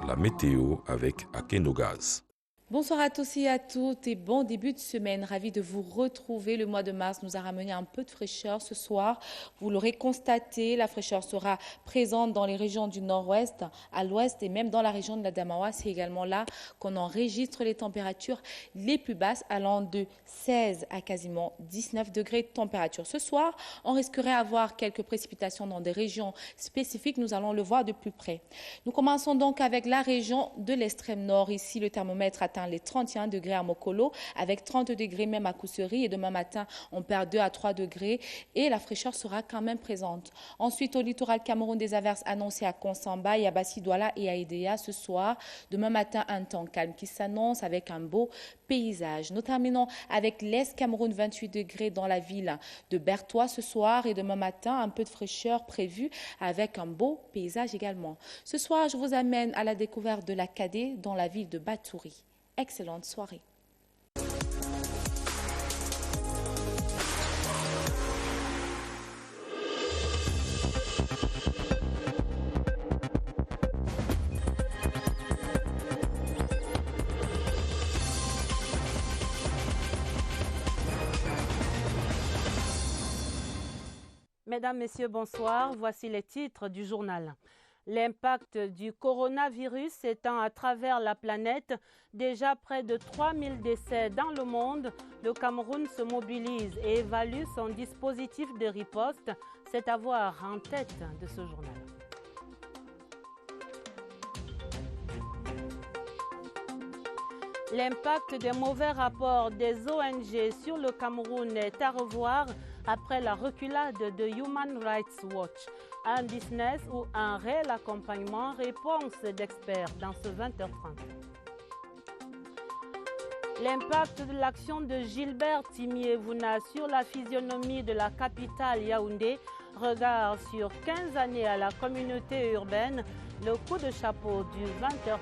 la météo avec Akenogaz. Bonsoir à tous et à toutes et bon début de semaine. Ravi de vous retrouver. Le mois de mars nous a ramené un peu de fraîcheur ce soir. Vous l'aurez constaté, la fraîcheur sera présente dans les régions du nord-ouest, à l'ouest et même dans la région de l'Adamawa. C'est également là qu'on enregistre les températures les plus basses allant de 16 à quasiment 19 degrés de température. Ce soir, on risquerait d'avoir quelques précipitations dans des régions spécifiques. Nous allons le voir de plus près. Nous commençons donc avec la région de l'extrême nord. Ici, le thermomètre atteint les 31 degrés à Mokolo, avec 30 degrés même à Koussery. Et demain matin, on perd 2 à 3 degrés et la fraîcheur sera quand même présente. Ensuite, au littoral Cameroun, des averses annoncées à Konsamba, à Bassi-Douala et à Idéa ce soir. Demain matin, un temps calme qui s'annonce avec un beau paysage. Nous terminons avec l'Est Cameroun, 28 degrés dans la ville de Bertois ce soir. Et demain matin, un peu de fraîcheur prévue avec un beau paysage également. Ce soir, je vous amène à la découverte de la Kadé dans la ville de Batouri. Excellente soirée. Mesdames, Messieurs, bonsoir. Voici les titres du journal. L'impact du coronavirus s'étend à travers la planète. Déjà près de 3000 décès dans le monde. Le Cameroun se mobilise et évalue son dispositif de riposte. C'est à voir en tête de ce journal. L'impact des mauvais rapports des ONG sur le Cameroun est à revoir après la reculade de Human Rights Watch. Un business ou un réel accompagnement? Réponse d'experts dans ce 20h30. L'impact de l'action de Gilbert Timiévouna sur la physionomie de la capitale Yaoundé. Regard sur 15 années à la communauté urbaine. Le coup de chapeau du 20h30.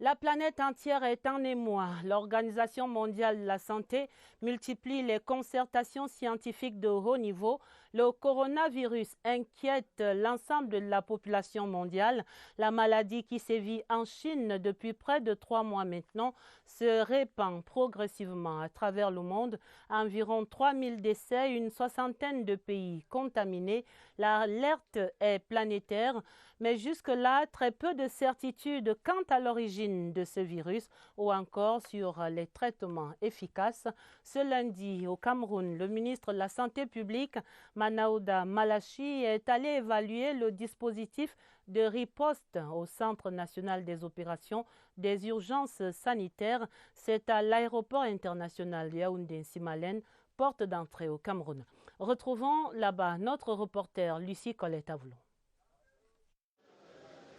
La planète entière est en émoi. L'Organisation mondiale de la santé multiplie les concertations scientifiques de haut niveau. Le coronavirus inquiète l'ensemble de la population mondiale. La maladie qui sévit en Chine depuis près de 3 mois maintenant se répand progressivement à travers le monde. Environ 3000 décès, une soixantaine de pays contaminés. L'alerte est planétaire, mais jusque-là, très peu de certitudes quant à l'origine de ce virus ou encore sur les traitements efficaces. Ce lundi, au Cameroun, le ministre de la Santé publique, Manaouda Malachi, est allé évaluer le dispositif de riposte au Centre national des opérations des urgences sanitaires. C'est à l'aéroport international Yaoundé-Simalène, porte d'entrée au Cameroun. Retrouvons là-bas notre reporter Lucie Colette-Avlon.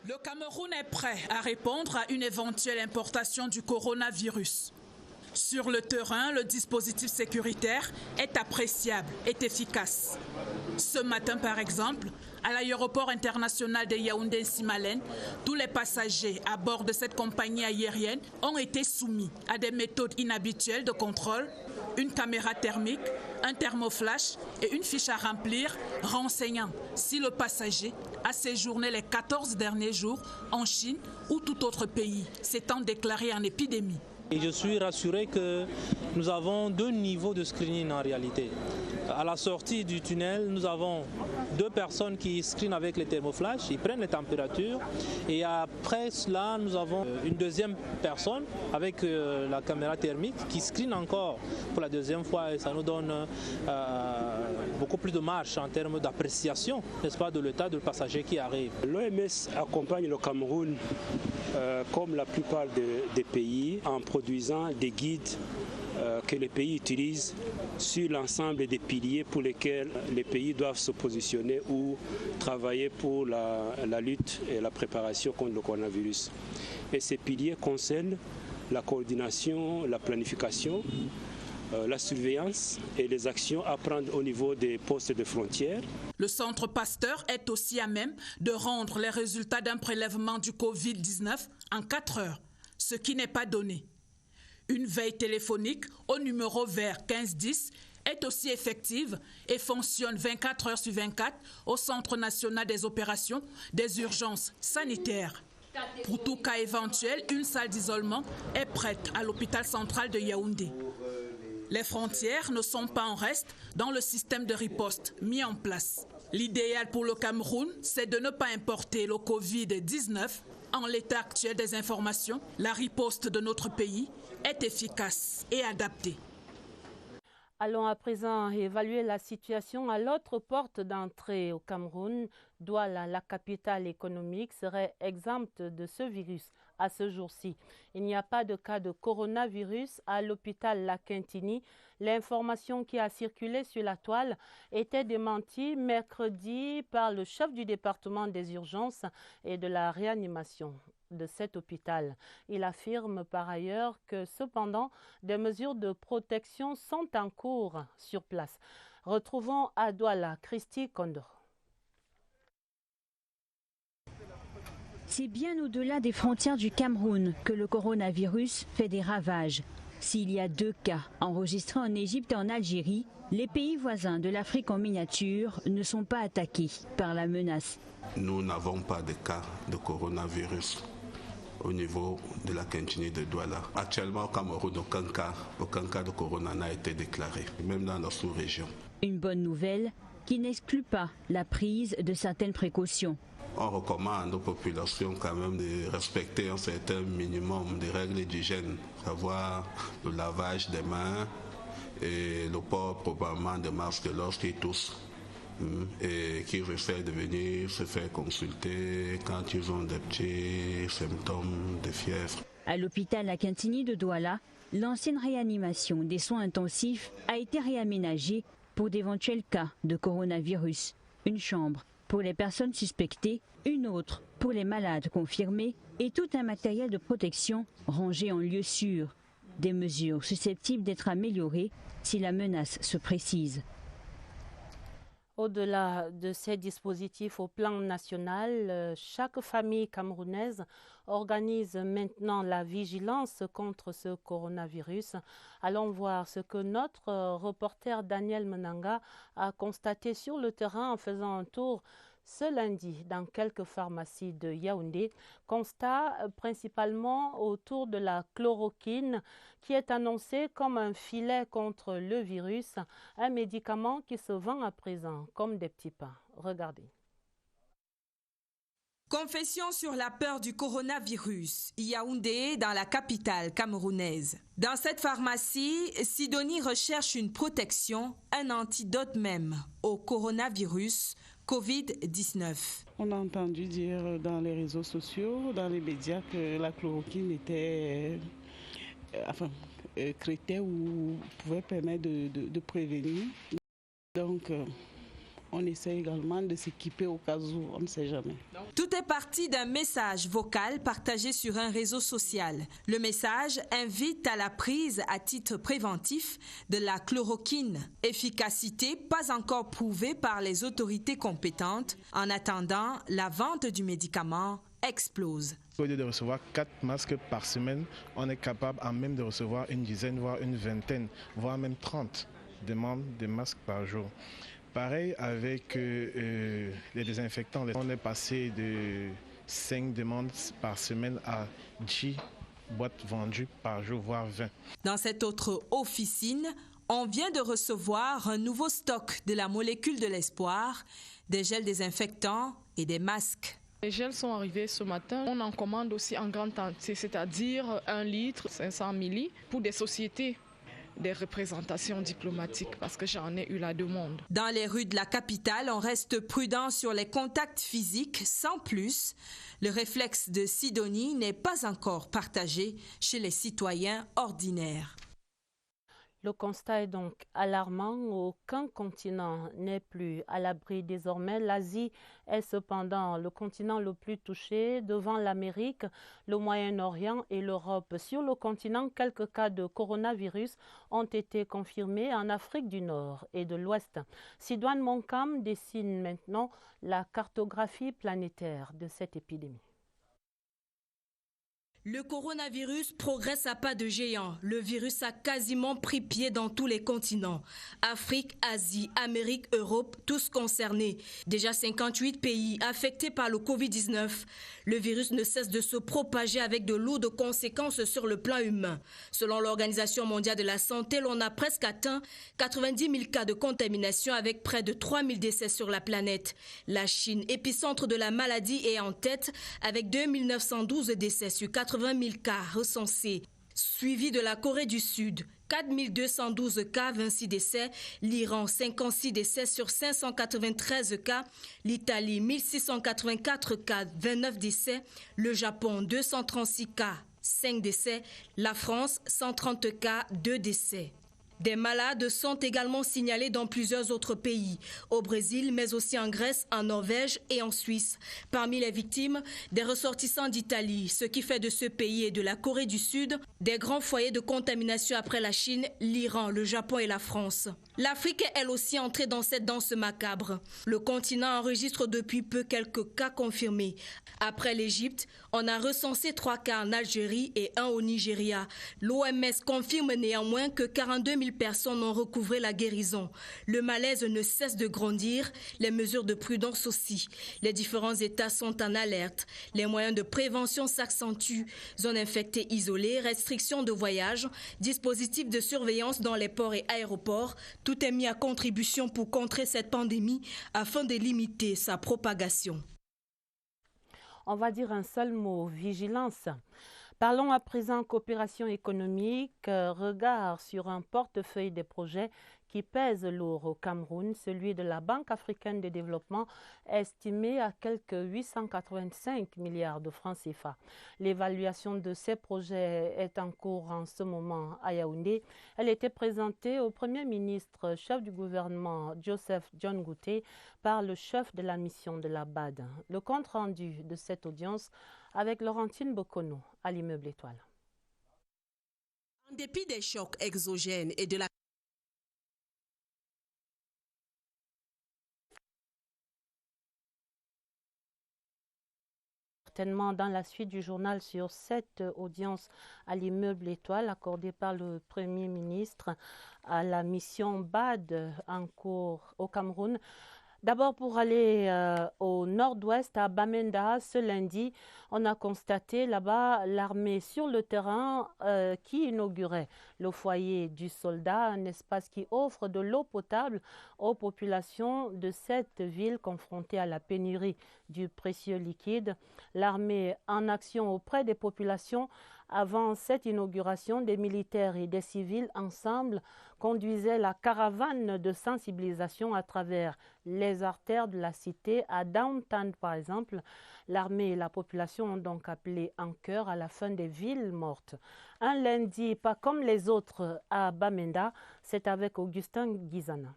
Le Cameroun est prêt à répondre à une éventuelle importation du coronavirus. Sur le terrain, le dispositif sécuritaire est appréciable et efficace. Ce matin, par exemple, à l'aéroport international de Yaoundé-Simalène, tous les passagers à bord de cette compagnie aérienne ont été soumis à des méthodes inhabituelles de contrôle, une caméra thermique, un thermoflash et une fiche à remplir renseignant si le passager a séjourné les 14 derniers jours en Chine ou tout autre pays s'étant déclaré en épidémie. Et je suis rassuré que nous avons 2 niveaux de screening en réalité. À la sortie du tunnel, nous avons 2 personnes qui screenent avec les thermoflash, ils prennent les températures. Et après cela, nous avons une deuxième personne avec la caméra thermique qui screen encore pour la deuxième fois. Et ça nous donne beaucoup plus de marge en termes d'appréciation, n'est-ce pas, de l'état du passager qui arrive. L'OMS accompagne le Cameroun comme la plupart des pays en produisant des guides que les pays utilisent sur l'ensemble des piliers pour lesquels les pays doivent se positionner ou travailler pour la lutte et la préparation contre le coronavirus. Et ces piliers concernent la coordination, la planification, la surveillance et les actions à prendre au niveau des postes de frontières. Le Centre Pasteur est aussi à même de rendre les résultats d'un prélèvement du Covid-19 en 4 heures, ce qui n'est pas donné. Une veille téléphonique au numéro vert 1510 est aussi effective et fonctionne 24 heures sur 24 au Centre national des opérations des urgences sanitaires. Pour tout cas éventuel, une salle d'isolement est prête à l'hôpital central de Yaoundé. Les frontières ne sont pas en reste dans le système de riposte mis en place. L'idéal pour le Cameroun, c'est de ne pas importer le Covid-19. En l'état actuel des informations, la riposte de notre pays est efficace et adaptée. Allons à présent évaluer la situation à l'autre porte d'entrée au Cameroun. Douala, la capitale économique, serait exempte de ce virus à ce jour-ci. Il n'y a pas de cas de coronavirus à l'hôpital La Quintini. L'information qui a circulé sur la toile était démentie mercredi par le chef du département des urgences et de la réanimation de cet hôpital. Il affirme par ailleurs que cependant des mesures de protection sont en cours sur place. Retrouvons à Douala Christy Condor. C'est bien au-delà des frontières du Cameroun que le coronavirus fait des ravages. S'il y a 2 cas enregistrés en Égypte et en Algérie, les pays voisins de l'Afrique en miniature ne sont pas attaqués par la menace. Nous n'avons pas de cas de coronavirus au niveau de la Quintini de Douala. Actuellement au Cameroun, aucun cas de corona n'a été déclaré, même dans la sous-région. Une bonne nouvelle qui n'exclut pas la prise de certaines précautions. On recommande aux populations quand même de respecter un certain minimum de règles d'hygiène, savoir le lavage des mains et le port probablement de masques lorsqu'ils toussent. Et qui essaient de venir se faire consulter quand ils ont des petits symptômes de fièvre. À l'hôpital La Quintini de Douala, l'ancienne réanimation des soins intensifs a été réaménagée pour d'éventuels cas de coronavirus. Une chambre pour les personnes suspectées, une autre pour les malades confirmés et tout un matériel de protection rangé en lieu sûr. Des mesures susceptibles d'être améliorées si la menace se précise. Au-delà de ces dispositifs au plan national, chaque famille camerounaise organise maintenant la vigilance contre ce coronavirus. Allons voir ce que notre reporter Daniel Menanga a constaté sur le terrain en faisant un tour ce lundi dans quelques pharmacies de Yaoundé. Constat principalement autour de la chloroquine qui est annoncée comme un filet contre le virus, un médicament qui se vend à présent comme des petits pains. Regardez. Confession sur la peur du coronavirus. Yaoundé, dans la capitale camerounaise. Dans cette pharmacie, Sidonie recherche une protection, un antidote même au coronavirus Covid-19. On a entendu dire dans les réseaux sociaux, dans les médias, que la chloroquine était, créait ou pouvait permettre de prévenir. Donc, on essaie également de s'équiper au cas où, on ne sait jamais. Tout est parti d'un message vocal partagé sur un réseau social. Le message invite à la prise à titre préventif de la chloroquine. Efficacité pas encore prouvée par les autorités compétentes. En attendant, la vente du médicament explose. Au lieu de recevoir 4 masques par semaine, on est capable en même de recevoir une dizaine, voire une vingtaine, voire même 30 demandes de masques par jour. Pareil avec les désinfectants. On est passé de 5 demandes par semaine à 10 boîtes vendues par jour, voire 20. Dans cette autre officine, on vient de recevoir un nouveau stock de la molécule de l'espoir, des gels désinfectants et des masques. Les gels sont arrivés ce matin. On en commande aussi en grande quantité, c'est-à-dire 1 litre, 500 milli pour des sociétés, des représentations diplomatiques, parce que j'en ai eu la demande. Dans les rues de la capitale, on reste prudent sur les contacts physiques sans plus. Le réflexe de Sidonie n'est pas encore partagé chez les citoyens ordinaires. Le constat est donc alarmant. Aucun continent n'est plus à l'abri désormais. L'Asie est cependant le continent le plus touché devant l'Amérique, le Moyen-Orient et l'Europe. Sur le continent, quelques cas de coronavirus ont été confirmés en Afrique du Nord et de l'Ouest. Sidoine Monkam dessine maintenant la cartographie planétaire de cette épidémie. Le coronavirus progresse à pas de géant. Le virus a quasiment pris pied dans tous les continents. Afrique, Asie, Amérique, Europe, tous concernés. Déjà 58 pays affectés par le Covid-19. Le virus ne cesse de se propager avec de lourdes conséquences sur le plan humain. Selon l'Organisation mondiale de la santé, l'on a presque atteint 90 000 cas de contamination avec près de 3 000 décès sur la planète. La Chine, épicentre de la maladie, est en tête avec 2 912 décès sur 80 000 cas recensés, suivi de la Corée du Sud, 4 212 cas, 26 décès, l'Iran, 56 décès sur 593 cas, l'Italie, 1684 cas, 29 décès, le Japon, 236 cas, 5 décès, la France, 130 cas, 2 décès. Des malades sont également signalés dans plusieurs autres pays, au Brésil, mais aussi en Grèce, en Norvège et en Suisse. Parmi les victimes, des ressortissants d'Italie, ce qui fait de ce pays et de la Corée du Sud des grands foyers de contamination après la Chine, l'Iran, le Japon et la France. L'Afrique est elle aussi entrée dans cette danse macabre. Le continent enregistre depuis peu quelques cas confirmés. Après l'Égypte, on a recensé 3 cas en Algérie et 1 au Nigeria. L'OMS confirme néanmoins que 42 000 personnes ont recouvré la guérison. Le malaise ne cesse de grandir, les mesures de prudence aussi. Les différents États sont en alerte. Les moyens de prévention s'accentuent. Zones infectées isolées, restrictions de voyage, dispositifs de surveillance dans les ports et aéroports. Tout est mis à contribution pour contrer cette pandémie afin de limiter sa propagation. On va dire un seul mot, vigilance. Parlons à présent coopération économique, regard sur un portefeuille des projets qui pèse lourd au Cameroun, celui de la Banque africaine de développement estimé à quelques 885 milliards de francs CFA. L'évaluation de ces projets est en cours en ce moment à Yaoundé. Elle était présentée au Premier ministre, chef du gouvernement Joseph John Gouté, par le chef de la mission de la BAD. Le compte rendu de cette audience avec Laurentine Bokono à l'immeuble Étoile. En dépit des chocs exogènes et de la certainement dans la suite du journal sur cette audience à l'immeuble Étoile accordée par le Premier ministre à la mission BAD en cours au Cameroun. D'abord, pour aller au nord-ouest, à Bamenda, ce lundi, on a constaté là-bas l'armée sur le terrain qui inaugurait le foyer du soldat, un espace qui offre de l'eau potable aux populations de cette ville confrontée à la pénurie du précieux liquide. L'armée en action auprès des populations. Avant cette inauguration, des militaires et des civils ensemble conduisaient la caravane de sensibilisation à travers les artères de la cité. À Downtown, par exemple, l'armée et la population ont donc appelé en chœur à la fin des villes mortes. Un lundi, pas comme les autres à Bamenda, c'est avec Augustin Guizana.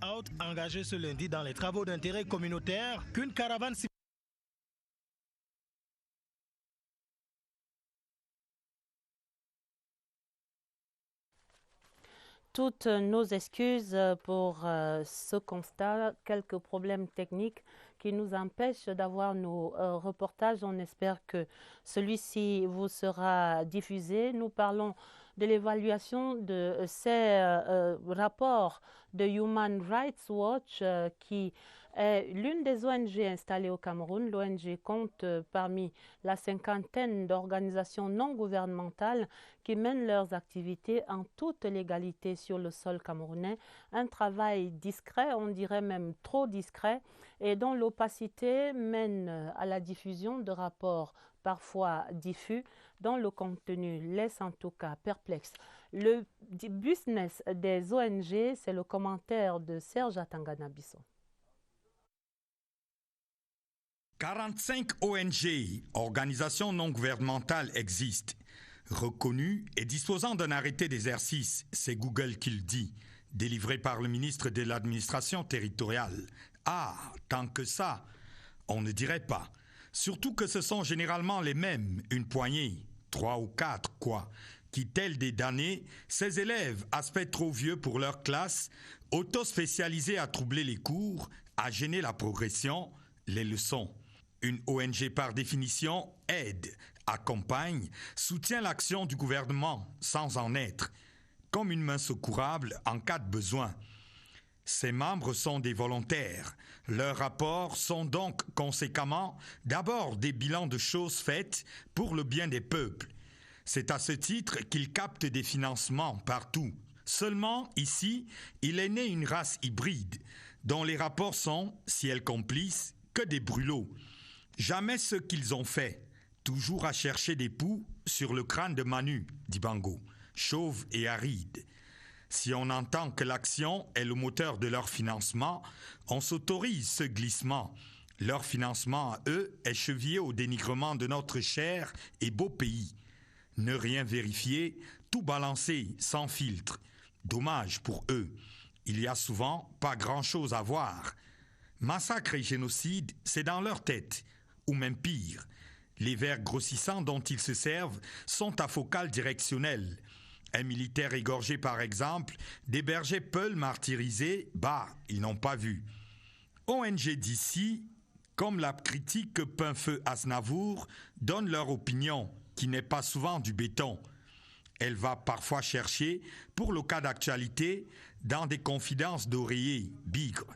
Out engagé ce lundi dans les travaux d'intérêt communautaire qu'une caravane toutes nos excuses pour ce constat, quelques problèmes techniques qui nous empêchent d'avoir nos reportages. On espère que celui-ci vous sera diffusé. Nous parlons de l'évaluation de ces rapports de Human Rights Watch qui est l'une des ONG installées au Cameroun. L'ONG compte parmi la cinquantaine d'organisations non gouvernementales qui mènent leurs activités en toute légalité sur le sol camerounais. Un travail discret, on dirait même trop discret, et dont l'opacité mène à la diffusion de rapports parfois diffus, dont le contenu laisse en tout cas perplexe. Le business des ONG, c'est le commentaire de Serge Atangana-Bissot. 45 ONG, organisations non gouvernementales, existent. Reconnues et disposant d'un arrêté d'exercice, c'est Google qui le dit, délivré par le ministre de l'administration territoriale. Ah, tant que ça, on ne dirait pas. Surtout que ce sont généralement les mêmes, une poignée, 3 ou 4 quoi, qui, tels des damnés, ces élèves, aspect trop vieux pour leur classe, auto-spécialisés à troubler les cours, à gêner la progression, les leçons. Une ONG par définition aide, accompagne, soutient l'action du gouvernement sans en être, comme une main secourable en cas de besoin. Ses membres sont des volontaires. Leurs rapports sont donc conséquemment d'abord des bilans de choses faites pour le bien des peuples. C'est à ce titre qu'ils captent des financements partout. Seulement, ici, il est né une race hybride, dont les rapports sont, si elles complissent, que des brûlots. Jamais ce qu'ils ont fait, toujours à chercher des poux sur le crâne de Manu, dit Bango, chauve et aride. Si on entend que l'action est le moteur de leur financement, on s'autorise ce glissement. Leur financement à eux est chevillé au dénigrement de notre cher et beau pays. Ne rien vérifier, tout balancer sans filtre. Dommage pour eux. Il y a souvent pas grand-chose à voir. Massacre et génocide, c'est dans leur tête, ou même pire. Les vers grossissants dont ils se servent sont à focale directionnelle. Un militaire égorgé par exemple, des bergers peuls martyrisés, ils n'ont pas vu. ONG d'ici, comme la critique que peint feu Aznavour, donnent leur opinion, qui n'est pas souvent du béton. Elle va parfois chercher, pour le cas d'actualité, dans des confidences d'oreiller, bigres.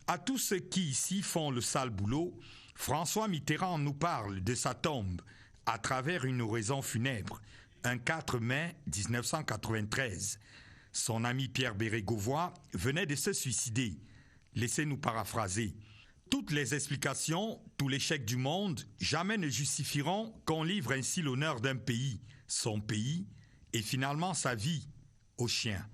À tous ceux qui ici font le sale boulot, François Mitterrand nous parle de sa tombe, à travers une oraison funèbre, un 4 mai 1993. Son ami Pierre Bérégovoy venait de se suicider. Laissez-nous paraphraser. Toutes les explications, tous les chèques du monde, jamais ne justifieront qu'on livre ainsi l'honneur d'un pays, son pays, et finalement sa vie, aux chiens.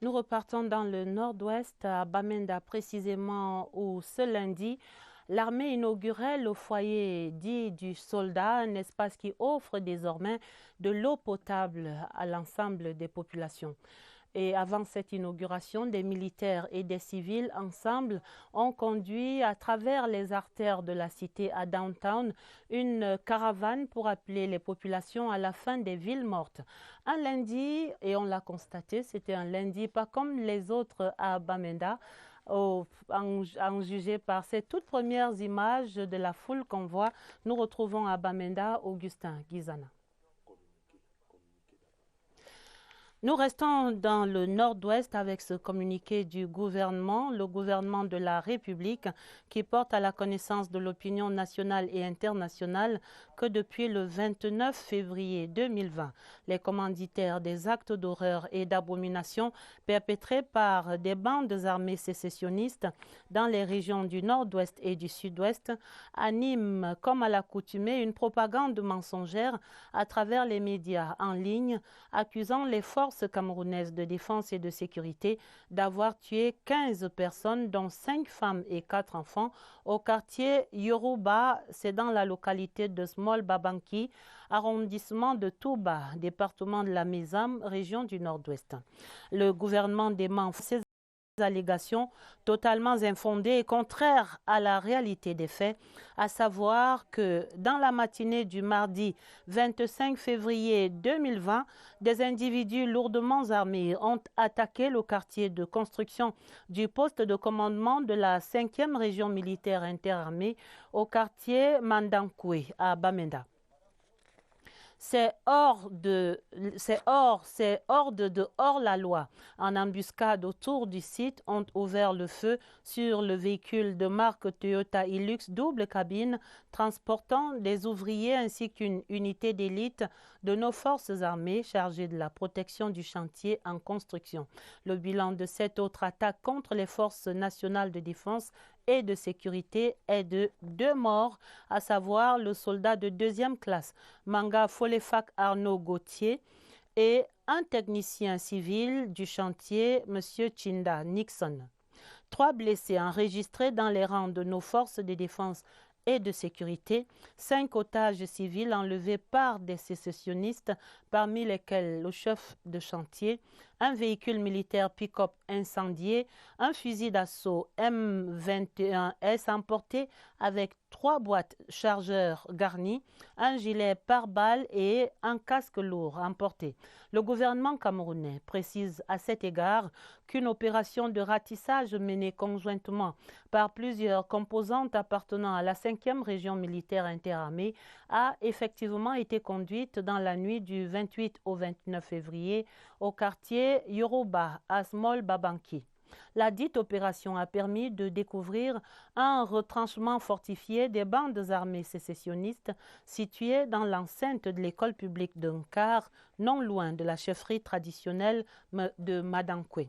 Nous repartons dans le nord-ouest, à Bamenda précisément, où ce lundi, l'armée inaugurait le foyer dit du soldat, un espace qui offre désormais de l'eau potable à l'ensemble des populations. Et avant cette inauguration, des militaires et des civils ensemble ont conduit à travers les artères de la cité à downtown une caravane pour appeler les populations à la fin des villes mortes. Un lundi, et on l'a constaté, c'était un lundi pas comme les autres à Bamenda, en juger par ces toutes premières images de la foule qu'on voit. Nous retrouvons à Bamenda Augustin Guizana. Nous restons dans le nord-ouest avec ce communiqué du gouvernement, le gouvernement de la République, qui porte à la connaissance de l'opinion nationale et internationale que depuis le 29 février 2020, les commanditaires des actes d'horreur et d'abomination perpétrés par des bandes armées sécessionnistes dans les régions du nord-ouest et du sud-ouest animent, comme à l'accoutumée, une propagande mensongère à travers les médias en ligne, accusant les forces camerounaises de défense et de sécurité d'avoir tué 15 personnes, dont 5 femmes et 4 enfants, au quartier Yoruba, c'est dans la localité de Small Babanki, arrondissement de Touba, département de la Mézam, région du Nord-Ouest. Le gouvernement dément ces allégations totalement infondées et contraires à la réalité des faits, à savoir que dans la matinée du mardi 25 février 2020, des individus lourdement armés ont attaqué le quartier de construction du poste de commandement de la 5e région militaire interarmée au quartier Mandankoué à Bamenda. C'est hors de hors-la-loi. En embuscade autour du site, ont ouvert le feu sur le véhicule de marque Toyota Hilux double cabine transportant des ouvriers ainsi qu'une unité d'élite de nos forces armées chargées de la protection du chantier en construction. Le bilan de cette autre attaque contre les forces nationales de défense et de sécurité est de 2 morts, à savoir le soldat de 2e classe, Manga Folefak Arnaud Gauthier, et un technicien civil du chantier, M. Chinda Nixon. 3 blessés enregistrés dans les rangs de nos forces de défense et de sécurité, 5 otages civils enlevés par des sécessionnistes, parmi lesquels le chef de chantier, un véhicule militaire pick-up incendié, un fusil d'assaut M21S emporté avec 3 boîtes chargeurs garnies, un gilet pare-balles et un casque lourd emporté. Le gouvernement camerounais précise à cet égard qu'une opération de ratissage menée conjointement par plusieurs composantes appartenant à la 5e région militaire interarmée a effectivement été conduite dans la nuit du 28 au 29 février au quartier Yoruba à Small Babanki. La dite opération a permis de découvrir un retranchement fortifié des bandes armées sécessionnistes situées dans l'enceinte de l'école publique de Nkar, non loin de la chefferie traditionnelle de Madankwe.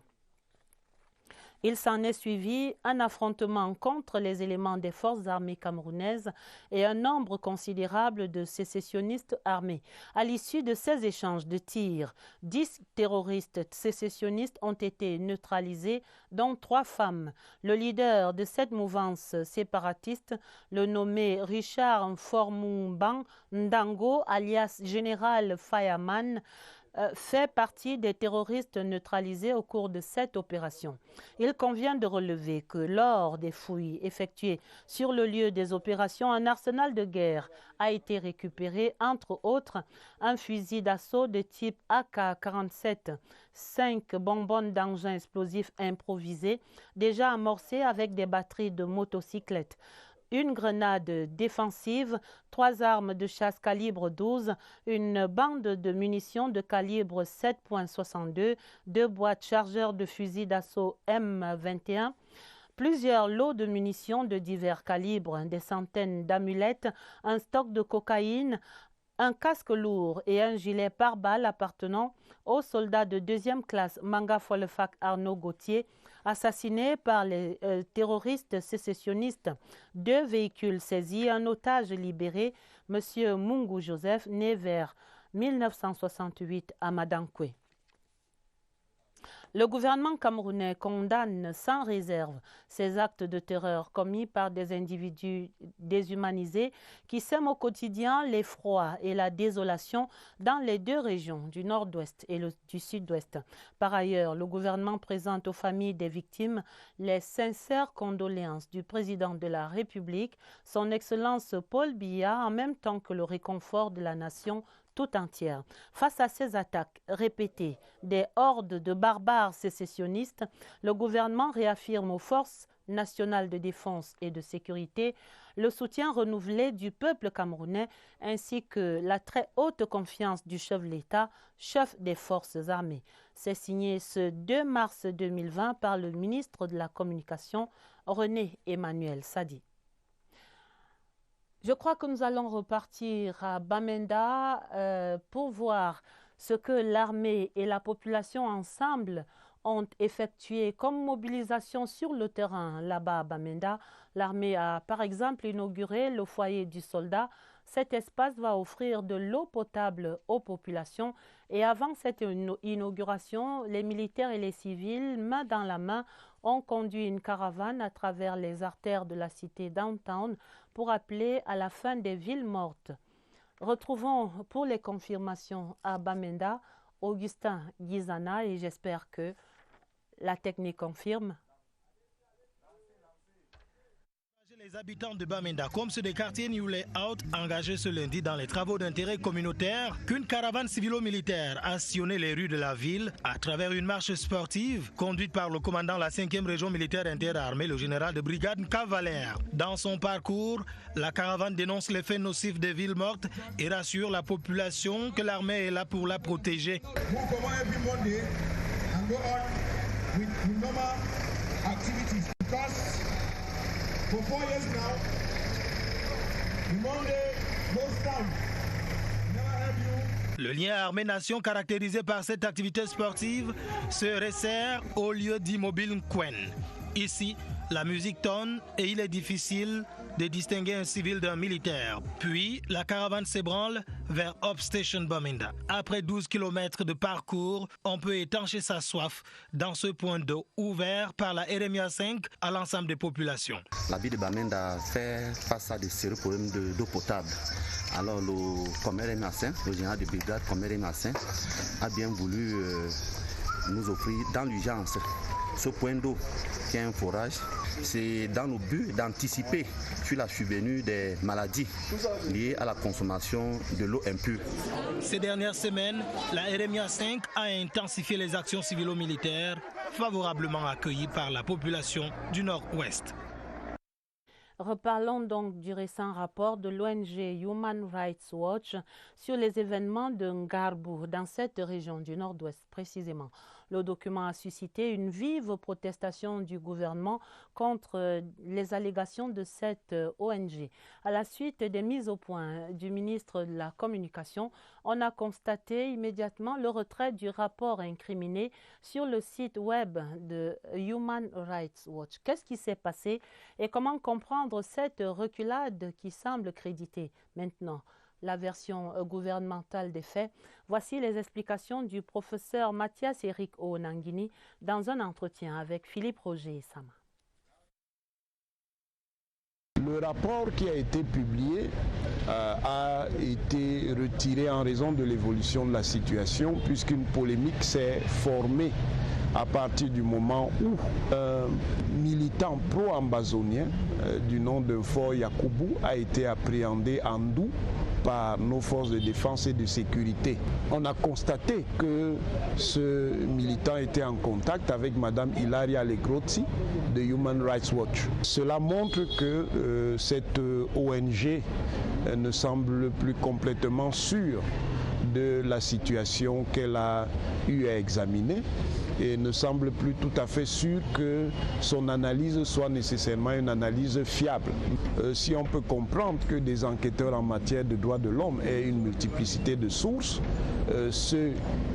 Il s'en est suivi un affrontement contre les éléments des forces armées camerounaises et un nombre considérable de sécessionnistes armés. À l'issue de ces échanges de tirs, 10 terroristes sécessionnistes ont été neutralisés, dont 3 femmes. Le leader de cette mouvance séparatiste, le nommé Richard Formumban Ndango, alias Général Fireman, fait partie des terroristes neutralisés au cours de cette opération. Il convient de relever que lors des fouilles effectuées sur le lieu des opérations, un arsenal de guerre a été récupéré, entre autres un fusil d'assaut de type AK-47, 5 bonbonnes d'engins explosifs improvisés déjà amorcés avec des batteries de motocyclettes, une grenade défensive, 3 armes de chasse calibre 12, une bande de munitions de calibre 7.62, 2 boîtes chargeurs de fusils d'assaut M21, plusieurs lots de munitions de divers calibres, des centaines d'amulettes, un stock de cocaïne, un casque lourd et un gilet pare-balles appartenant au soldat de 2e classe Manga Folefak Arnaud Gauthier, assassiné par les terroristes sécessionnistes. 2 véhicules saisis, un otage libéré, M. Mungu Joseph, né vers 1968 à Madankwe. Le gouvernement camerounais condamne sans réserve ces actes de terreur commis par des individus déshumanisés qui sèment au quotidien l'effroi et la désolation dans les 2 régions du nord-ouest et du sud-ouest. Par ailleurs, le gouvernement présente aux familles des victimes les sincères condoléances du président de la République, son Excellence Paul Biya, en même temps que le réconfort de la nation tout entière. Face à ces attaques répétées des hordes de barbares sécessionnistes, le gouvernement réaffirme aux forces nationales de défense et de sécurité le soutien renouvelé du peuple camerounais ainsi que la très haute confiance du chef de l'État, chef des forces armées. C'est signé ce 2 mars 2020 par le ministre de la Communication, René Emmanuel Sadi. Je crois que nous allons repartir à Bamenda pour voir ce que l'armée et la population ensemble ont effectué comme mobilisation sur le terrain là-bas à Bamenda. L'armée a par exemple inauguré le foyer du soldat. Cet espace va offrir de l'eau potable aux populations et avant cette inauguration, les militaires et les civils, main dans la main, ont conduit une caravane à travers les artères de la cité downtown pour appeler à la fin des villes mortes. Retrouvons pour les confirmations à Bamenda Augustin Guizana et j'espère que la technique confirme. Les habitants de Bamenda, comme ceux des quartiers New Layout, engagés ce lundi dans les travaux d'intérêt communautaire, qu'une caravane civilo-militaire a sillonné les rues de la ville à travers une marche sportive conduite par le commandant de la 5e région militaire interarmée, le général de brigade Cavalaire. Dans son parcours, la caravane dénonce les faits nocifs des villes mortes et rassure la population que l'armée est là pour la protéger. For 4 years now, Monday, no stand. Never heard you. Le lien armée-nation caractérisé par cette activité sportive se resserre au lieu d'immobile Nkwen. Ici, la musique tonne et il est difficile de distinguer un civil d'un militaire. Puis, la caravane s'ébranle vers Upstation Bamenda. Après 12 km de parcours, on peut étancher sa soif dans ce point d'eau ouvert par la RMA 5 à l'ensemble des populations. La ville de Bamenda fait face à des sérieux problèmes d'eau potable. Alors le commaire RMA 5, le général de brigade commaire RMA 5, a bien voulu nous offrir dans l'urgence ce point d'eau qui est un forage. C'est dans le but d'anticiper sur la survenue des maladies liées à la consommation de l'eau impure. Ces dernières semaines, la RMIA 5 a intensifié les actions civilo-militaires favorablement accueillies par la population du Nord-Ouest. Reparlons donc du récent rapport de l'ONG Human Rights Watch sur les événements de Ngarbour dans cette région du Nord-Ouest précisément. Le document a suscité une vive protestation du gouvernement contre les allégations de cette ONG. À la suite des mises au point du ministre de la Communication, on a constaté immédiatement le retrait du rapport incriminé sur le site web de Human Rights Watch. Qu'est-ce qui s'est passé et comment comprendre cette reculade qui semble créditer maintenant la version gouvernementale des faits? Voici les explications du professeur Mathias Eric Onangini dans un entretien avec Philippe Roger et Sama. Le rapport qui a été publié a été retiré en raison de l'évolution de la situation, puisqu'une polémique s'est formée à partir du moment où un militant pro-ambazonien du nom de Fort Yakubu a été appréhendé en Ndou par nos forces de défense et de sécurité. On a constaté que ce militant était en contact avec Madame Hilaria Legrozzi de Human Rights Watch. Cela montre que cette ONG ne semble plus complètement sûre de la situation qu'elle a eu à examiner et ne semble plus tout à fait sûr que son analyse soit nécessairement une analyse fiable. Si on peut comprendre que des enquêteurs en matière de droits de l'homme aient une multiplicité de sources, ce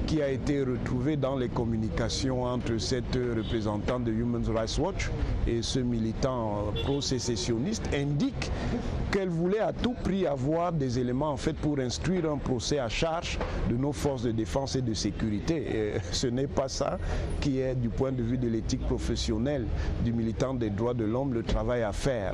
qui a été retrouvé dans les communications entre cette représentante de Human Rights Watch et ce militant pro-sécessionniste indique qu'elle voulait à tout prix avoir des éléments en fait pour instruire un procès à charge de nos forces de défense et de sécurité. Et ce n'est pas ça qui est, du point de vue de l'éthique professionnelle du militant des droits de l'homme, le travail à faire.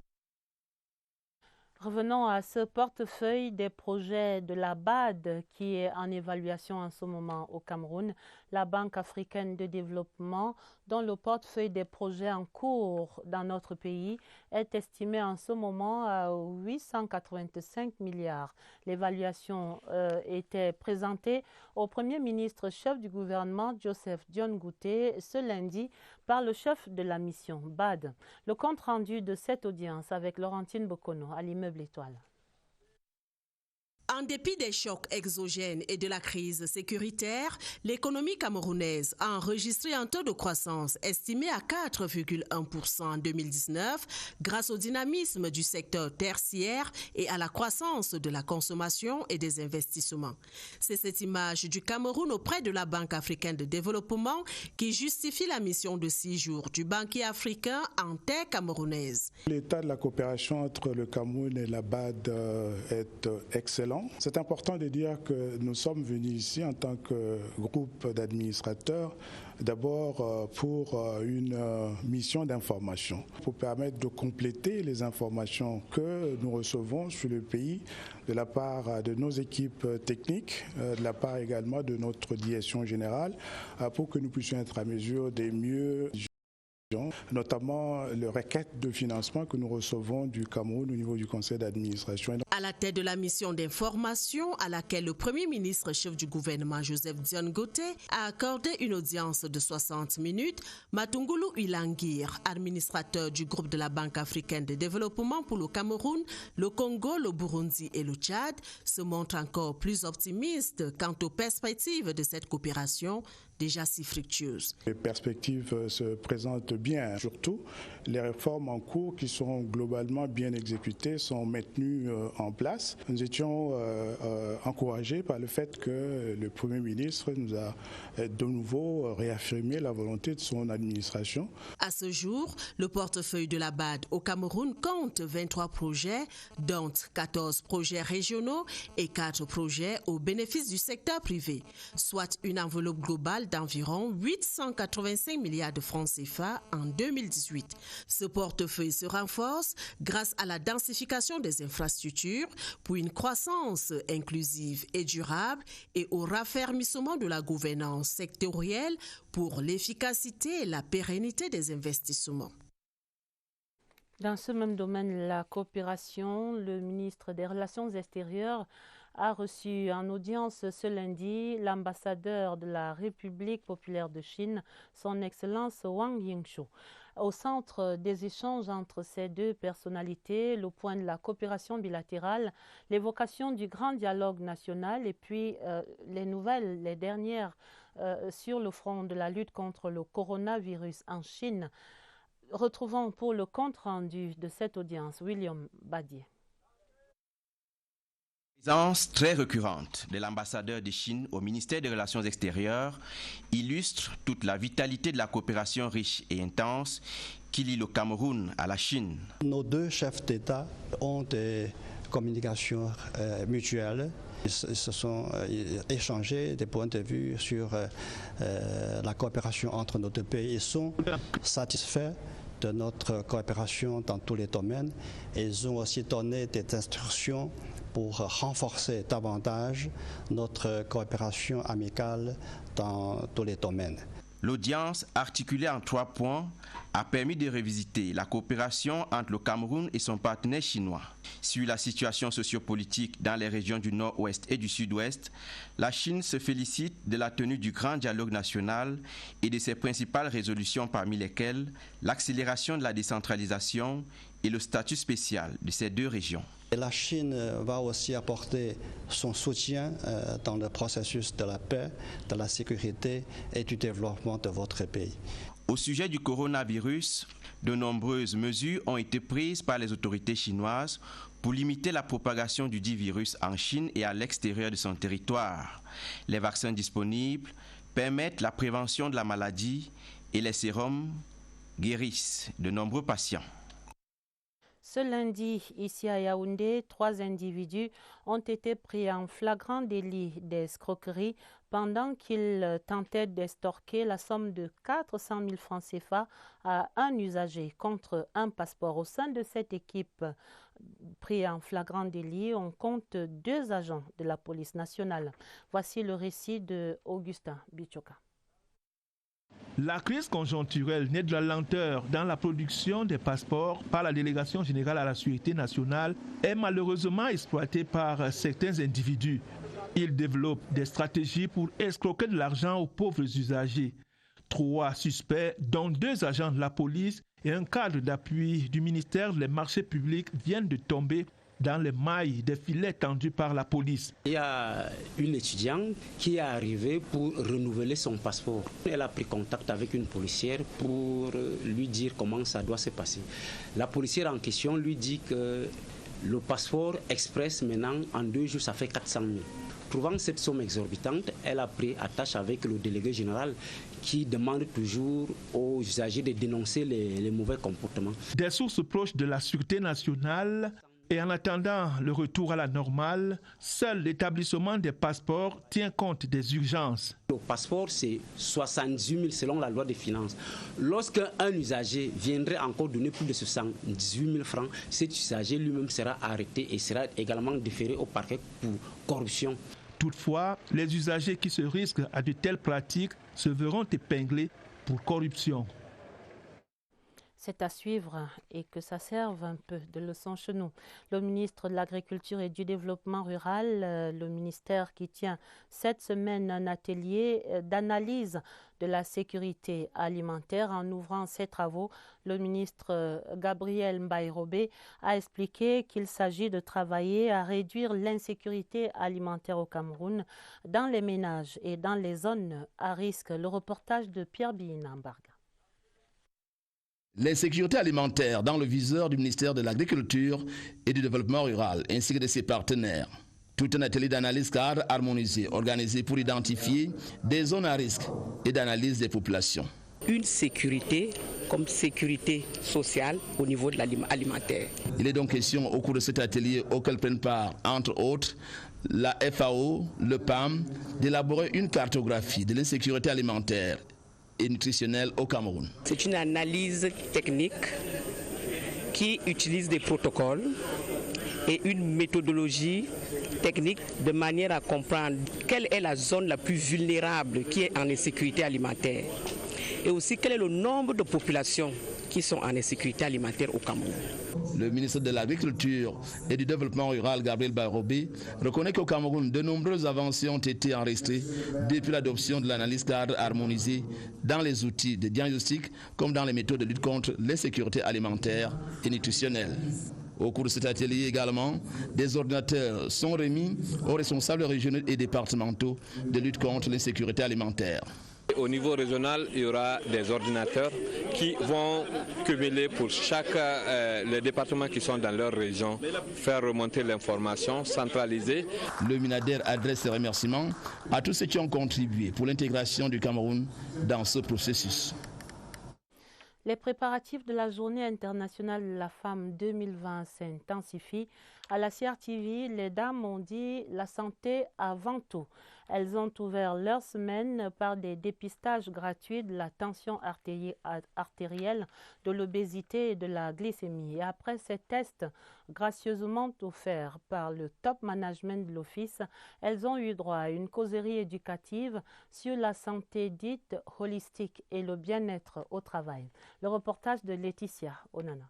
Revenons à ce portefeuille des projets de la BAD qui est en évaluation en ce moment au Cameroun. La Banque africaine de développement, dont le portefeuille des projets en cours dans notre pays est estimé en ce moment à 885 milliards. L'évaluation était présentée au Premier ministre chef du gouvernement Joseph Dion Ngouté ce lundi par le chef de la mission BAD. Le compte-rendu de cette audience avec Laurentine Bokono à l'immeuble Étoile. En dépit des chocs exogènes et de la crise sécuritaire, l'économie camerounaise a enregistré un taux de croissance estimé à 4,1% en 2019 grâce au dynamisme du secteur tertiaire et à la croissance de la consommation et des investissements. C'est cette image du Cameroun auprès de la Banque africaine de développement qui justifie la mission de 6 jours du banquier africain en terre camerounaise. L'état de la coopération entre le Cameroun et la BAD est excellent. C'est important de dire que nous sommes venus ici en tant que groupe d'administrateurs, d'abord pour une mission d'information, pour permettre de compléter les informations que nous recevons sur le pays de la part de nos équipes techniques, de la part également de notre direction générale, pour que nous puissions être à mesure de mieux, notamment les requêtes de financement que nous recevons du Cameroun au niveau du conseil d'administration. À la tête de la mission d'information à laquelle le Premier ministre chef du gouvernement Joseph Dion Ngouté a accordé une audience de 60 minutes, Matungulu Ilangir, administrateur du groupe de la Banque africaine de développement pour le Cameroun, le Congo, le Burundi et le Tchad, se montre encore plus optimiste quant aux perspectives de cette coopération déjà si fructueuse. Les perspectives se présentent bien, surtout les réformes en cours qui sont globalement bien exécutées sont maintenues en place. Nous étions encouragés par le fait que le Premier ministre nous a de nouveau réaffirmé la volonté de son administration. À ce jour, le portefeuille de la BAD au Cameroun compte 23 projets, dont 14 projets régionaux et 4 projets au bénéfice du secteur privé, soit une enveloppe globale d'environ 885 milliards de francs CFA en 2018. Ce portefeuille se renforce grâce à la densification des infrastructures pour une croissance inclusive et durable et au raffermissement de la gouvernance sectorielle pour l'efficacité et la pérennité des investissements. Dans ce même domaine, la coopération, le ministre des Relations extérieures a reçu en audience ce lundi l'ambassadeur de la République populaire de Chine, son Excellence Wang Yingshu. Au centre des échanges entre ces deux personnalités, le point de la coopération bilatérale, l'évocation du grand dialogue national et puis les dernières sur le front de la lutte contre le coronavirus en Chine. Retrouvons pour le compte-rendu de cette audience William Badier. Présence très récurrente de l'ambassadeur de Chine au ministère des Relations extérieures illustre toute la vitalité de la coopération riche et intense qui lie le Cameroun à la Chine. Nos deux chefs d'État ont des communications mutuelles. Ils se sont échangés des points de vue sur la coopération entre nos deux pays. Ils sont satisfaits de notre coopération dans tous les domaines. Et ils ont aussi donné des instructions pour renforcer davantage notre coopération amicale dans tous les domaines. L'audience, articulée en 3 points, a permis de revisiter la coopération entre le Cameroun et son partenaire chinois. Sur la situation sociopolitique dans les régions du nord-ouest et du sud-ouest, la Chine se félicite de la tenue du grand dialogue national et de ses principales résolutions parmi lesquelles l'accélération de la décentralisation et le statut spécial de ces deux régions. Et la Chine va aussi apporter son soutien dans le processus de la paix, de la sécurité et du développement de votre pays. Au sujet du coronavirus, de nombreuses mesures ont été prises par les autorités chinoises pour limiter la propagation du dit virus en Chine et à l'extérieur de son territoire. Les vaccins disponibles permettent la prévention de la maladie et les sérums guérissent de nombreux patients. Ce lundi, ici à Yaoundé, 3 individus ont été pris en flagrant délit d'escroquerie pendant qu'ils tentaient d'estorquer la somme de 400 000 francs CFA à un usager contre un passeport. Au sein de cette équipe pris en flagrant délit, on compte 2 agents de la police nationale. Voici le récit de Augustin Bichoka. La crise conjoncturelle naît de la lenteur dans la production des passeports par la Délégation générale à la Sûreté nationale est malheureusement exploitée par certains individus. Ils développent des stratégies pour escroquer de l'argent aux pauvres usagers. 3 suspects, dont 2 agents de la police et un cadre d'appui du ministère des Marchés publics, viennent de tomber dans les mailles des filets tendus par la police. Il y a une étudiante qui est arrivée pour renouveler son passeport. Elle a pris contact avec une policière pour lui dire comment ça doit se passer. La policière en question lui dit que le passeport express maintenant en 2 jours ça fait 400 000. Trouvant cette somme exorbitante, elle a pris attache avec le délégué général qui demande toujours aux usagers de dénoncer les mauvais comportements. Des sources proches de la Sûreté nationale. Et en attendant le retour à la normale, seul l'établissement des passeports tient compte des urgences. Le passeport, c'est 78 000 selon la loi des finances. Lorsqu'un usager viendrait encore donner plus de 78 000 francs, cet usager lui-même sera arrêté et sera également déféré au parquet pour corruption. Toutefois, les usagers qui se risquent à de telles pratiques se verront épinglés pour corruption. C'est à suivre et que ça serve un peu de leçon chez nous. Le ministre de l'Agriculture et du Développement rural, le ministère qui tient cette semaine un atelier d'analyse de la sécurité alimentaire. En ouvrant ses travaux, le ministre Gabriel Mbaye-Robé a expliqué qu'il s'agit de travailler à réduire l'insécurité alimentaire au Cameroun dans les ménages et dans les zones à risque. Le reportage de Pierre Biinambarga. L'insécurité alimentaire dans le viseur du ministère de l'Agriculture et du Développement rural ainsi que de ses partenaires. Tout un atelier d'analyse cadre harmonisé, organisé pour identifier des zones à risque et d'analyse des populations. Une sécurité comme sécurité sociale au niveau de l'alimentaire. Il est donc question au cours de cet atelier auquel prennent part, entre autres, la FAO, le PAM, d'élaborer une cartographie de l'insécurité alimentaire et nutritionnelle au Cameroun. C'est une analyse technique qui utilise des protocoles et une méthodologie technique de manière à comprendre quelle est la zone la plus vulnérable qui est en insécurité alimentaire et aussi quel est le nombre de populations qui sont en insécurité alimentaire au Cameroun. Le ministre de l'Agriculture et du Développement rural, Gabriel Barobé, reconnaît qu'au Cameroun, de nombreuses avancées ont été enregistrées depuis l'adoption de l'analyse cadre harmonisée dans les outils de diagnostic comme dans les méthodes de lutte contre l'insécurité alimentaire et nutritionnelle. Au cours de cet atelier également, des ordinateurs sont remis aux responsables régionaux et départementaux de lutte contre l'insécurité alimentaire. Au niveau régional, il y aura des ordinateurs qui vont cumuler pour chaque les départements qui sont dans leur région, faire remonter l'information, centraliser. Le MINADER adresse ses remerciements à tous ceux qui ont contribué pour l'intégration du Cameroun dans ce processus. Les préparatifs de la Journée internationale de la femme 2020 s'intensifient. À la CRTV, les dames ont dit la santé avant tout. Elles ont ouvert leur semaine par des dépistages gratuits de la tension artérielle, de l'obésité et de la glycémie. Et après ces tests gracieusement offerts par le top management de l'Office, elles ont eu droit à une causerie éducative sur la santé dite holistique et le bien-être au travail. Le reportage de Laetitia Onana.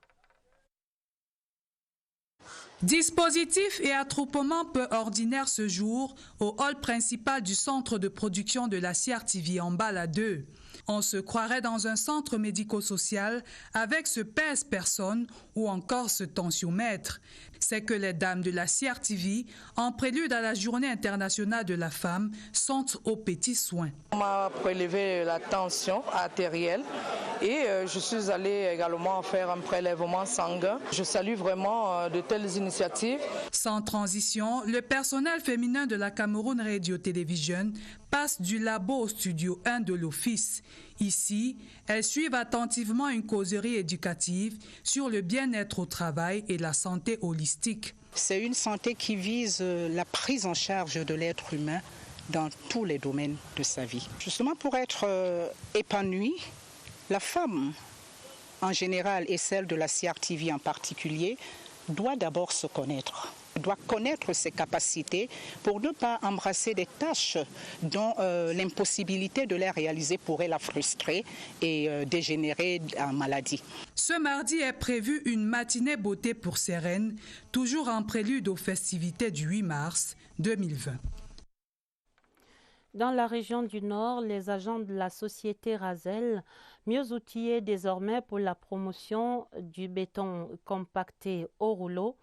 Dispositif et attroupement peu ordinaire ce jour au hall principal du centre de production de la CRTV en Bala 2. On se croirait dans un centre médico-social avec ce pèse-personne ou encore ce tensiomètre. C'est que les dames de la CRTV, en prélude à la Journée internationale de la femme, sont aux petits soins. On m'a prélevé la tension artérielle et je suis allée également faire un prélèvement sanguin. Je salue vraiment de telles initiatives. Sans transition, le personnel féminin de la Cameroun Radio Television passe du labo au studio 1 de l'Office. Ici, elles suivent attentivement une causerie éducative sur le bien-être au travail et la santé holistique. C'est une santé qui vise la prise en charge de l'être humain dans tous les domaines de sa vie. Justement pour être épanouie, la femme en général et celle de la CRTV en particulier doit d'abord se connaître. Doit connaître ses capacités pour ne pas embrasser des tâches dont l'impossibilité de les réaliser pourrait la frustrer et dégénérer en maladie. Ce mardi est prévue une matinée beauté pour ces reines, toujours en prélude aux festivités du 8 mars 2020. Dans la région du Nord, les agents de la société Razel, mieux outillés désormais pour la promotion du béton compacté au rouleau,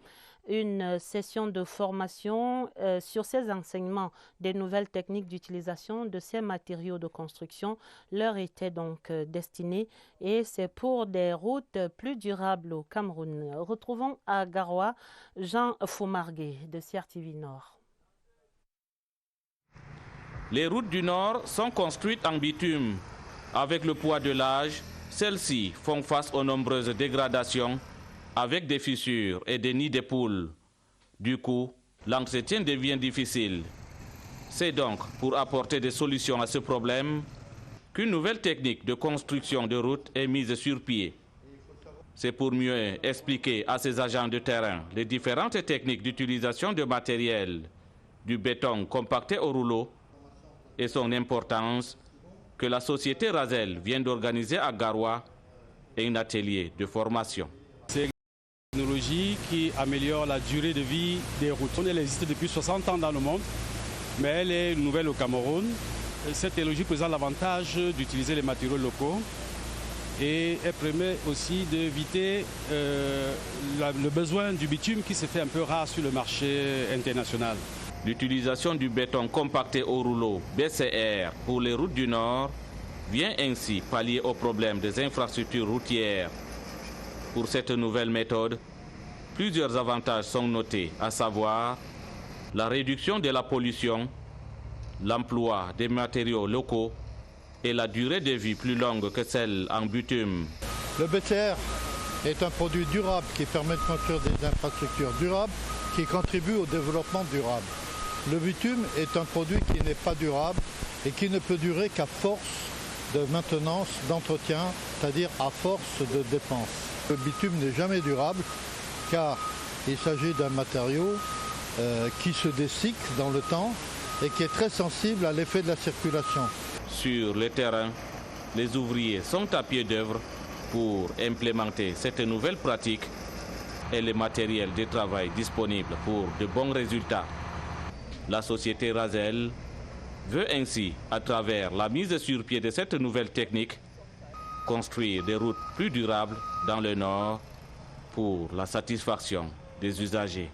une session de formation sur ces enseignements des nouvelles techniques d'utilisation de ces matériaux de construction leur était donc destinée et c'est pour des routes plus durables au Cameroun. Retrouvons à Garoua Jean Foumargué de CRTV Nord. Les routes du Nord sont construites en bitume. Avec le poids de l'âge, celles-ci font face aux nombreuses dégradations avec des fissures et des nids de poules. Du coup, l'entretien devient difficile. C'est donc pour apporter des solutions à ce problème qu'une nouvelle technique de construction de routes est mise sur pied. C'est pour mieux expliquer à ces agents de terrain les différentes techniques d'utilisation de matériel, du béton compacté au rouleau et son importance que la société Razel vient d'organiser à Garoua un atelier de formation. C'est une technologie qui améliore la durée de vie des routes. Elle existe depuis 60 ans dans le monde, mais elle est nouvelle au Cameroun. Cette technologie présente l'avantage d'utiliser les matériaux locaux et elle permet aussi d'éviter le besoin du bitume qui se fait un peu rare sur le marché international. L'utilisation du béton compacté au rouleau BCR pour les routes du Nord vient ainsi pallier au problème des infrastructures routières. Pour cette nouvelle méthode, plusieurs avantages sont notés, à savoir la réduction de la pollution, l'emploi des matériaux locaux et la durée de vie plus longue que celle en bitume. Le BCR est un produit durable qui permet de construire des infrastructures durables qui contribuent au développement durable. Le bitume est un produit qui n'est pas durable et qui ne peut durer qu'à force de maintenance, d'entretien, c'est-à-dire à force de dépenses. Le bitume n'est jamais durable car il s'agit d'un matériau qui se dessicque dans le temps et qui est très sensible à l'effet de la circulation. Sur le terrain, les ouvriers sont à pied d'œuvre pour implémenter cette nouvelle pratique et le matériel de travail disponible pour de bons résultats. La société Razel veut ainsi, à travers la mise sur pied de cette nouvelle technique, construire des routes plus durables dans le Nord pour la satisfaction des usagers.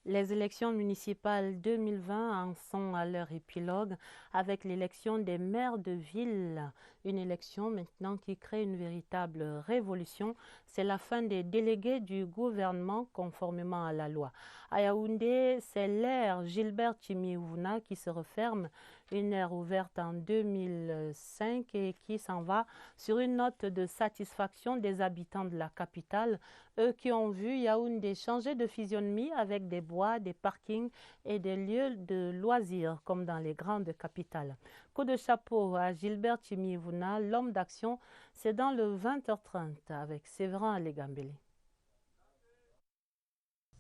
Les élections municipales 2020 en sont à leur épilogue avec l'élection des maires de ville. Une élection maintenant qui crée une véritable révolution. C'est la fin des délégués du gouvernement conformément à la loi. À Yaoundé, c'est l'ère Gilbert Tchimiouna qui se referme, une ère ouverte en 2005 et qui s'en va sur une note de satisfaction des habitants de la capitale, eux qui ont vu Yaoundé changer de physionomie avec des bois, des parkings et des lieux de loisirs comme dans les grandes capitales. Coup de chapeau à Gilbert Tchimiouna, l'homme d'action, c'est dans le 20h30 avec Séverin Legambele.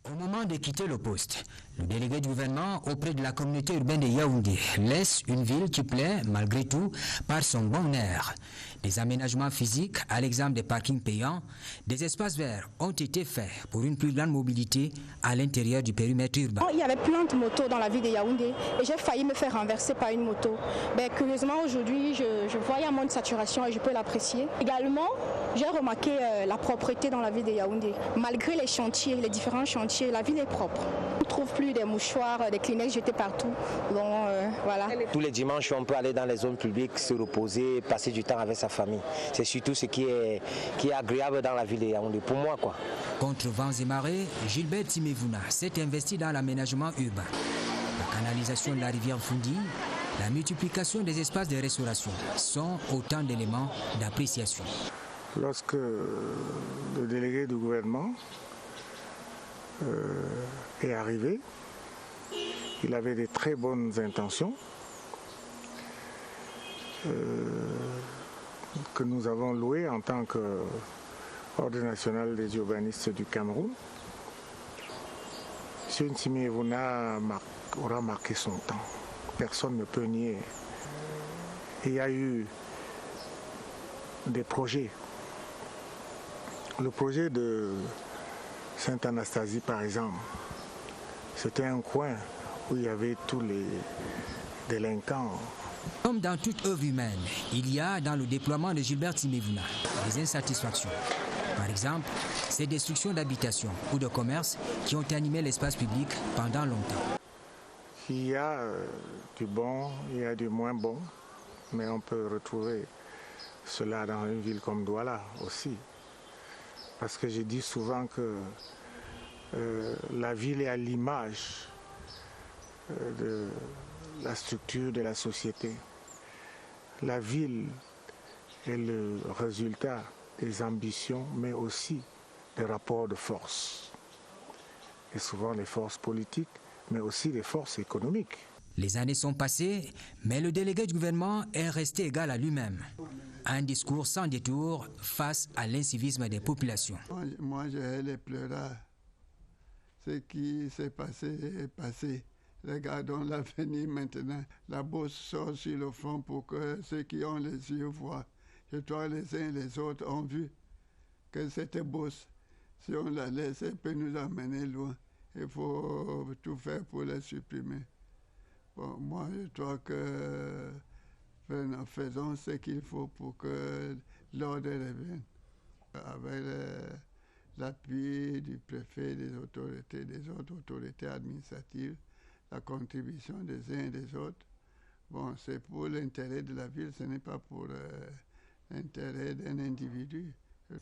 Au moment de quitter le poste, le délégué du gouvernement auprès de la communauté urbaine de Yaoundé laisse une ville qui plaît malgré tout par son bon air. Des aménagements physiques, à l'exemple des parkings payants, des espaces verts ont été faits pour une plus grande mobilité à l'intérieur du périmètre urbain. Il y avait plein de motos dans la ville de Yaoundé et j'ai failli me faire renverser par une moto. Mais curieusement, aujourd'hui, je voyais un moins de saturation et je peux l'apprécier. Également, j'ai remarqué la propreté dans la ville de Yaoundé. Malgré les chantiers, les différents chantiers, la ville est propre. On ne trouve plus des mouchoirs, des Kleenex jetés partout. Bon, voilà. Tous les dimanches, on peut aller dans les zones publiques, se reposer, passer du temps avec sa famille. C'est surtout ce qui est agréable dans la ville de Yaoundé, pour moi, quoi. Contre vents et marées, Gilbert Tchimiouna s'est investi dans l'aménagement urbain. La canalisation de la rivière Fundi, la multiplication des espaces de restauration sont autant d'éléments d'appréciation. Lorsque le délégué du gouvernement est arrivé, il avait de très bonnes intentions que nous avons louées en tant qu'Ordre national des urbanistes du Cameroun. M. Tchimiouna aura marqué son temps. Personne ne peut nier. Il y a eu des projets. Le projet de Sainte-Anastasie, par exemple, c'était un coin où il y avait tous les délinquants. Comme dans toute œuvre humaine, il y a dans le déploiement de Gilbert Tchimiouna des insatisfactions. Par exemple, ces destructions d'habitations ou de commerces qui ont animé l'espace public pendant longtemps. Il y a du bon, il y a du moins bon, mais on peut retrouver cela dans une ville comme Douala aussi. Parce que je dis souvent que la ville est à l'image de la structure de la société. La ville est le résultat des ambitions, mais aussi des rapports de force. Et souvent les forces politiques, mais aussi les forces économiques. Les années sont passées, mais le délégué du gouvernement est resté égal à lui-même. Un discours sans détour face à l'incivisme des populations. Moi, j'ai les pleuras. Ce qui s'est passé est passé. Regardons l'avenir maintenant. La bosse sort sur le front pour que ceux qui ont les yeux voient. Je crois que les uns et les autres ont vu que cette bosse, si on la laisse, elle peut nous amener loin. Il faut tout faire pour la supprimer. Bon, moi, je crois que faisons ce qu'il faut pour que l'ordre revienne. Avec l'appui du préfet, des autorités, des autres autorités administratives, la contribution des uns et des autres. Bon, c'est pour l'intérêt de la ville, ce n'est pas pour l'intérêt d'un individu.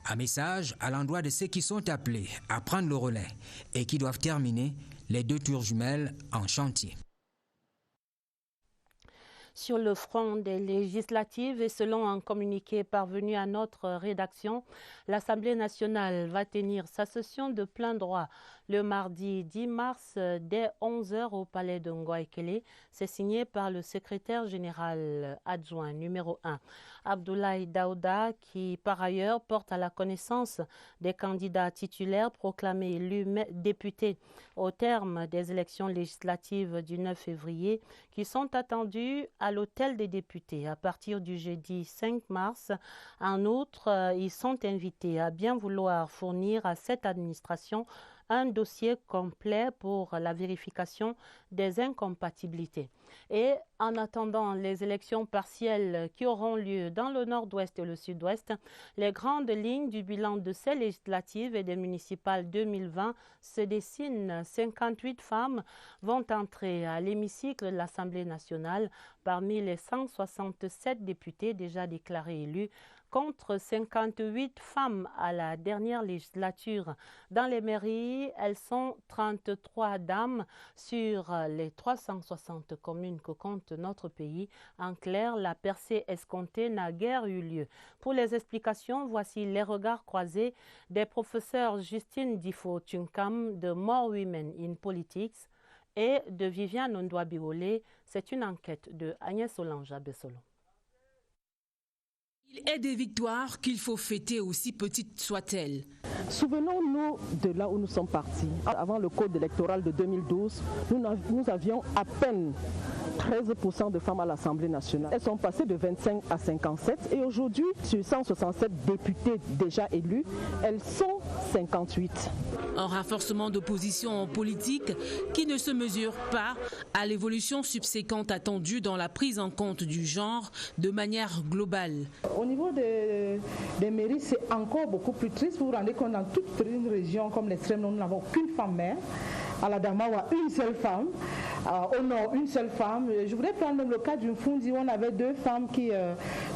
Un message à l'endroit de ceux qui sont appelés à prendre le relais et qui doivent terminer les 2 tours jumelles en chantier. Sur le front des législatives et selon un communiqué parvenu à notre rédaction, l'Assemblée nationale va tenir sa session de plein droit le mardi 10 mars dès 11h au palais de Ngoïkele. C'est signé par le secrétaire général adjoint numéro 1, Abdoulaye Daouda, qui par ailleurs porte à la connaissance des candidats titulaires proclamés élus députés au terme des élections législatives du 9 février qui sont attendues à l'hôtel des députés à partir du jeudi 5 mars. En outre, ils sont invités à bien vouloir fournir à cette administration un dossier complet pour la vérification des incompatibilités. Et en attendant les élections partielles qui auront lieu dans le nord-ouest et le sud-ouest, les grandes lignes du bilan de ces législatives et des municipales 2020 se dessinent. 58 femmes vont entrer à l'hémicycle de l'Assemblée nationale parmi les 167 députés déjà déclarés élus, contre 58 femmes à la dernière législature. Dans les mairies, elles sont 33 dames sur les 360 communes que compte notre pays. En clair, la percée escomptée n'a guère eu lieu. Pour les explications, voici les regards croisés des professeurs Justine Difo-Tunkam de More Women in Politics et de Viviane Ondwa-Biolé. C'est une enquête de Agnès Solange-Bessolo. Il est des victoires qu'il faut fêter, aussi petites soient-elles. Souvenons-nous de là où nous sommes partis. Avant le code électoral de 2012, nous avions à peine 13% de femmes à l'Assemblée nationale. Elles sont passées de 25 à 57 et aujourd'hui, sur 167 députés déjà élus, elles sont 58. Un renforcement d'opposition politique qui ne se mesure pas à l'évolution subséquente attendue dans la prise en compte du genre de manière globale. Au niveau des mairies, c'est encore beaucoup plus triste. Vous vous rendez compte, dans toute une région comme l'extrême nord, nous n'avons qu'une femme maire. À la Damawa, une seule femme. Au nord, une seule femme. Je voudrais prendre même le cas d'une Fundi où on avait 2 femmes qui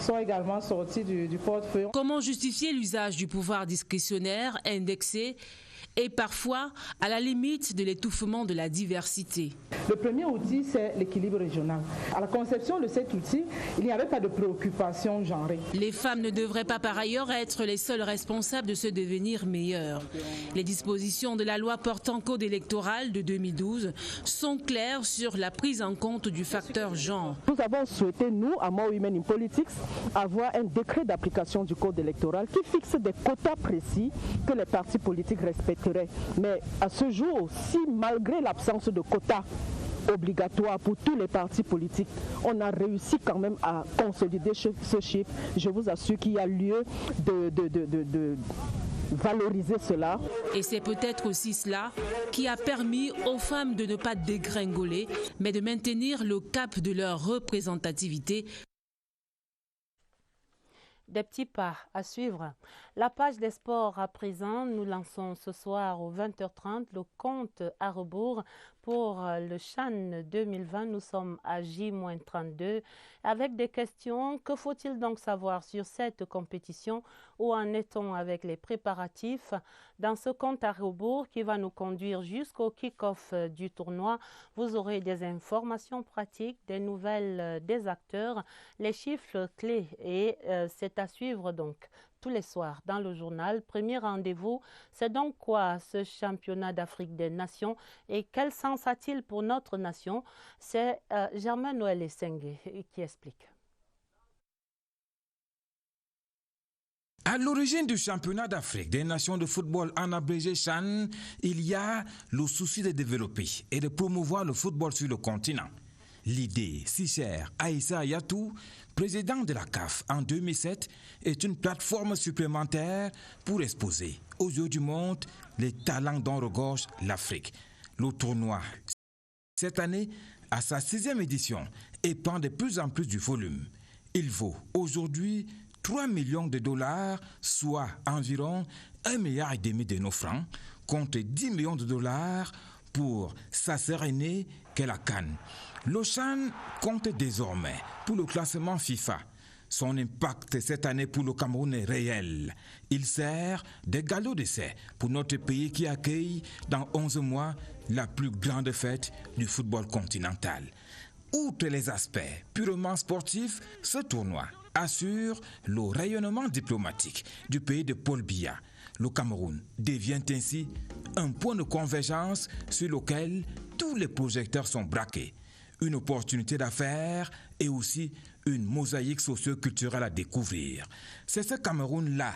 sont également sorties du portefeuille. Comment justifier l'usage du pouvoir discrétionnaire indexé et parfois à la limite de l'étouffement de la diversité? Le premier outil, c'est l'équilibre régional. À la conception de cet outil, il n'y avait pas de préoccupation genrée. Les femmes ne devraient pas par ailleurs être les seules responsables de ce devenir meilleur. Les dispositions de la loi portant code électoral de 2012 sont claires sur la prise en compte du facteur genre. Nous avons souhaité, nous, à More Women in Politics, avoir un décret d'application du code électoral qui fixe des quotas précis que les partis politiques respecteraient. Mais à ce jour, si malgré l'absence de quotas obligatoire pour tous les partis politiques, on a réussi quand même à consolider ce chiffre. Je vous assure qu'il y a lieu de valoriser cela. Et c'est peut-être aussi cela qui a permis aux femmes de ne pas dégringoler, mais de maintenir le cap de leur représentativité. Des petits pas à suivre. La page des sports à présent, nous lançons ce soir aux 20h30 le compte à rebours pour le CHAN 2020. Nous sommes à J-32 avec des questions. Que faut-il donc savoir sur cette compétition? Où en est-on avec les préparatifs? Dans ce compte à rebours qui va nous conduire jusqu'au kick-off du tournoi, vous aurez des informations pratiques, des nouvelles des acteurs, les chiffres clés et c'est à suivre donc tous les soirs dans le journal. Premier rendez-vous, c'est donc quoi ce championnat d'Afrique des Nations et quel sens a-t-il pour notre nation? C'est Germain-Noël Essengue qui explique. À l'origine du championnat d'Afrique des nations de football en abrégé CHAN, il y a le souci de développer et de promouvoir le football sur le continent. L'idée, si chère à Issa Yatou, président de la CAF en 2007, est une plateforme supplémentaire pour exposer aux yeux du monde les talents dont regorge l'Afrique. Le tournoi, cette année, à sa 6e édition, et prend de plus en plus du volume. Il vaut aujourd'hui 3 millions de dollars, soit environ 1,5 milliard de nos francs, contre 10 millions de dollars pour sa sœur aînée qu'est la CAN. Le CHAN compte désormais pour le classement FIFA. Son impact cette année pour le Cameroun est réel. Il sert de galop d'essai pour notre pays qui accueille dans 11 mois la plus grande fête du football continental. Outre les aspects purement sportifs, ce tournoi assure le rayonnement diplomatique du pays de Paul Biya. Le Cameroun devient ainsi un point de convergence sur lequel tous les projecteurs sont braqués. Une opportunité d'affaires et aussi une mosaïque socio-culturelle à découvrir. C'est ce Cameroun-là,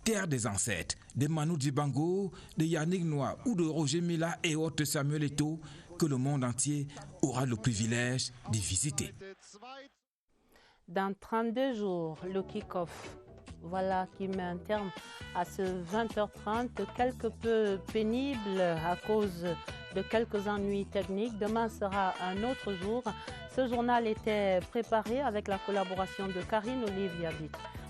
terre des ancêtres, de Manu Dibango, de Yannick Noah ou de Roger Mila et autres Samuel Eto'o, que le monde entier aura le privilège de visiter. Dans 32 jours, le kick-off. Voilà qui met un terme à ce 20h30, quelque peu pénible à cause de quelques ennuis techniques. Demain sera un autre jour. Ce journal était préparé avec la collaboration de Karine Olivier,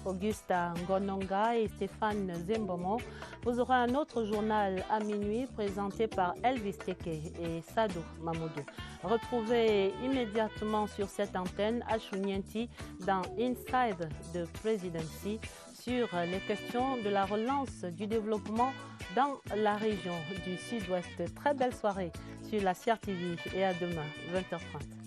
Augusta Ngononga et Stéphane Zembomo. Vous aurez un autre journal à minuit présenté par Elvis Teke et Sadou Mamoudou. Retrouvez immédiatement sur cette antenne Ashunienti dans Inside the Presidency sur les questions de la relance du développement dans la région du Sud-Ouest. Très belle soirée sur la CRTV et à demain, 20h30.